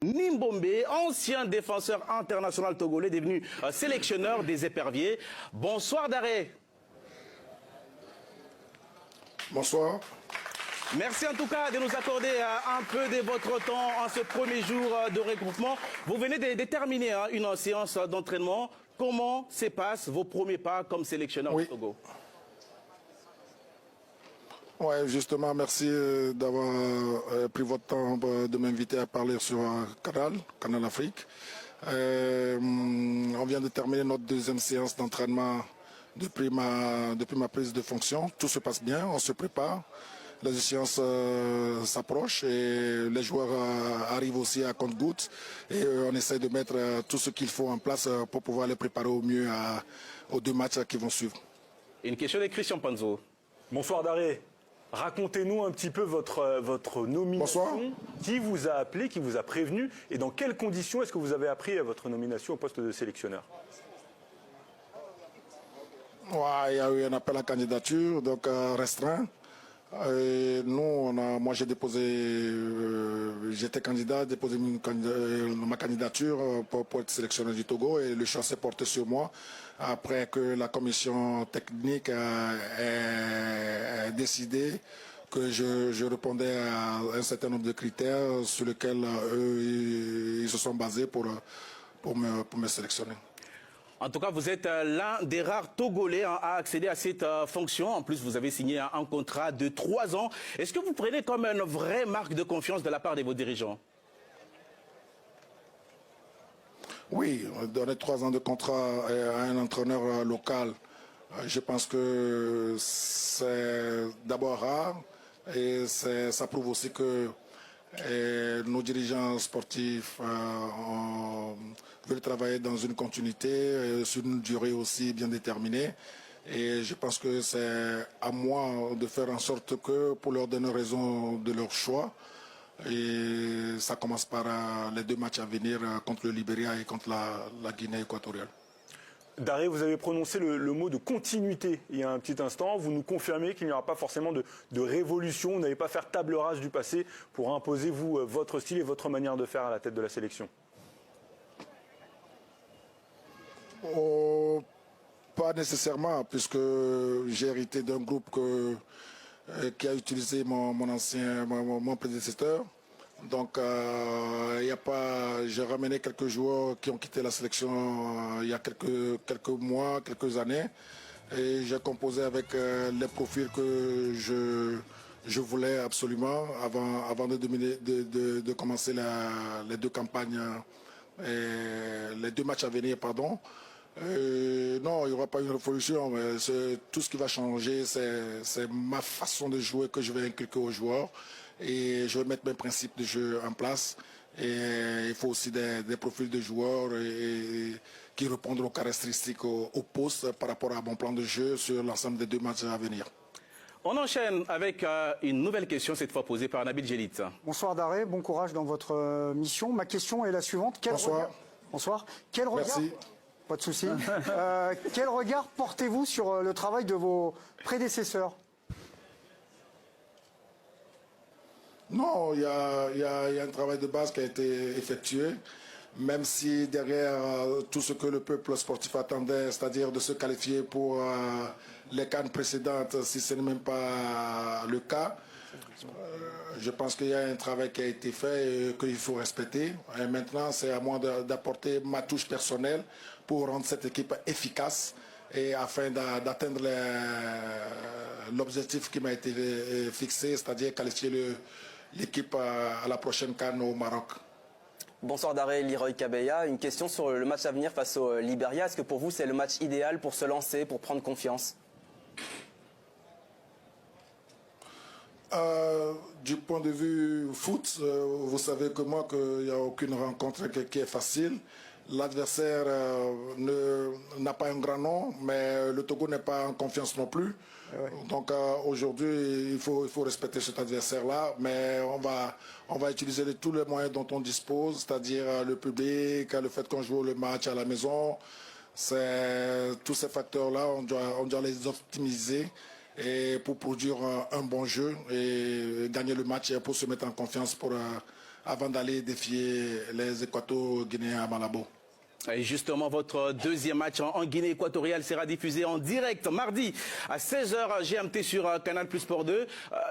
Nimbombe, ancien défenseur international togolais, devenu sélectionneur des éperviers. Bonsoir Daré. Bonsoir. Merci en tout cas de nous accorder un peu de votre temps en ce premier jour de regroupement. Vous venez de terminer une séance d'entraînement. Comment se passent vos premiers pas comme sélectionneur du Togo? Oui, justement, merci d'avoir pris votre temps de m'inviter à parler sur Canal Afrique. On vient de terminer notre deuxième séance d'entraînement depuis ma prise de fonction. Tout se passe bien, on se prépare. Les échéances s'approchent et les joueurs arrivent aussi à compte-gouttes. Et on essaie de mettre tout ce qu'il faut en place pour pouvoir les préparer au mieux aux deux matchs qui vont suivre. Une question de Christian Panzo. Bonsoir Daré. Racontez-nous un petit peu votre nomination. Bonsoir. Qui vous a appelé, qui vous a prévenu et dans quelles conditions est-ce que vous avez appris votre nomination au poste de sélectionneur? Il y a eu un appel à candidature, donc restreint. Moi j'ai déposé, j'étais candidat, déposé ma candidature pour être sélectionneur du Togo et le choix s'est porté sur moi après que la commission technique a décidé que je répondais à un certain nombre de critères sur lesquels eux ils se sont basés pour me sélectionner. En tout cas, vous êtes l'un des rares Togolais à accéder à cette fonction. En plus, vous avez signé un contrat de 3 ans. Est-ce que vous prenez comme une vraie marque de confiance de la part de vos dirigeants? Oui, donner 3 ans de contrat à un entraîneur local, je pense que c'est d'abord rare et ça prouve aussi que nos dirigeants sportifs veulent travailler dans une continuité, sur une durée aussi bien déterminée. Et je pense que c'est à moi de faire en sorte que, pour leur donner raison de leur choix, et ça commence par les 2 matchs à venir contre le Libéria et contre la Guinée équatoriale. Daré, vous avez prononcé le mot de continuité il y a un petit instant. Vous nous confirmez qu'il n'y aura pas forcément de révolution. Vous n'allez pas faire table rase du passé pour imposer, vous, votre style et votre manière de faire à la tête de la sélection. Pas nécessairement, puisque j'ai hérité d'un groupe qui a utilisé mon prédécesseur. Donc, j'ai ramené quelques joueurs qui ont quitté la sélection il y a quelques mois, quelques années. Et j'ai composé avec les profils que je voulais absolument avant de commencer les 2 campagnes, les 2 matchs à venir, pardon. Non, il n'y aura pas une révolution, mais tout ce qui va changer, c'est ma façon de jouer que je vais inculquer aux joueurs et je vais mettre mes principes de jeu en place. Et il faut aussi des profils de joueurs qui répondent aux caractéristiques au poste par rapport à un bon plan de jeu sur l'ensemble des 2 matchs à venir. On enchaîne avec une nouvelle question, cette fois posée par Nabil Djelit. Bonsoir Daré, bon courage dans votre mission. Ma question est la suivante. Bonsoir. Quel regard... Merci. Pas de souci. Quel regard portez-vous sur le travail de vos prédécesseurs? Non, il y a un travail de base qui a été effectué, même si derrière tout ce que le peuple sportif attendait, c'est-à-dire de se qualifier pour les CAN précédentes, si ce n'est même pas le cas, je pense qu'il y a un travail qui a été fait et qu'il faut respecter. Et maintenant, c'est à moi d'apporter ma touche personnelle pour rendre cette équipe efficace et afin d'atteindre l'objectif qui m'a été fixé, c'est-à-dire qualifier l'équipe à la prochaine CAN au Maroc. Bonsoir Daré, Leroy Kabeya. Une question sur le match à venir face au Libéria. Est-ce que pour vous c'est le match idéal pour se lancer, pour prendre confiance? Du point de vue foot, vous savez que moi qu'il n'y a aucune rencontre qui est facile. L'adversaire n'a pas un grand nom, mais le Togo n'est pas en confiance non plus. Donc aujourd'hui, il faut respecter cet adversaire-là, mais on va utiliser tous les moyens dont on dispose, c'est-à-dire le public, le fait qu'on joue le match à la maison. Tous ces facteurs-là, on doit les optimiser et pour produire un bon jeu et gagner le match et pour se mettre en confiance pour avant d'aller défier les Équato-Guinéens à Malabo. Et justement, votre deuxième match en Guinée équatoriale sera diffusé en direct mardi à 16h GMT sur Canal Plus Sport 2.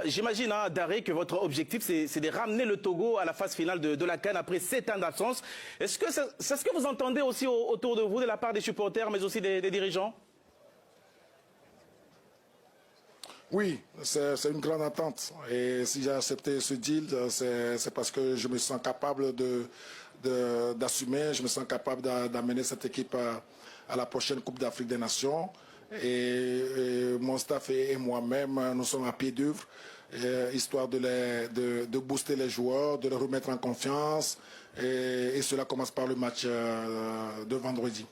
J'imagine, Daré, que votre objectif, c'est de ramener le Togo à la phase finale de la CAN après 7 ans d'absence. Est-ce que c'est ce que vous entendez aussi autour de vous, de la part des supporters, mais aussi des dirigeants? Oui, c'est une grande attente. Et si j'ai accepté ce deal, c'est parce que je me sens capable d'assumer, je me sens capable d'amener cette équipe à la prochaine Coupe d'Afrique des Nations. Et mon staff et moi-même, nous sommes à pied d'œuvre, histoire de booster les joueurs, de les remettre en confiance. Et cela commence par le match de vendredi.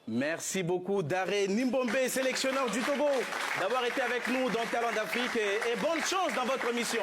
Merci beaucoup Daré Nimbombe, sélectionneur du Togo, d'avoir été avec nous dans Talent d'Afrique et bonne chance dans votre mission.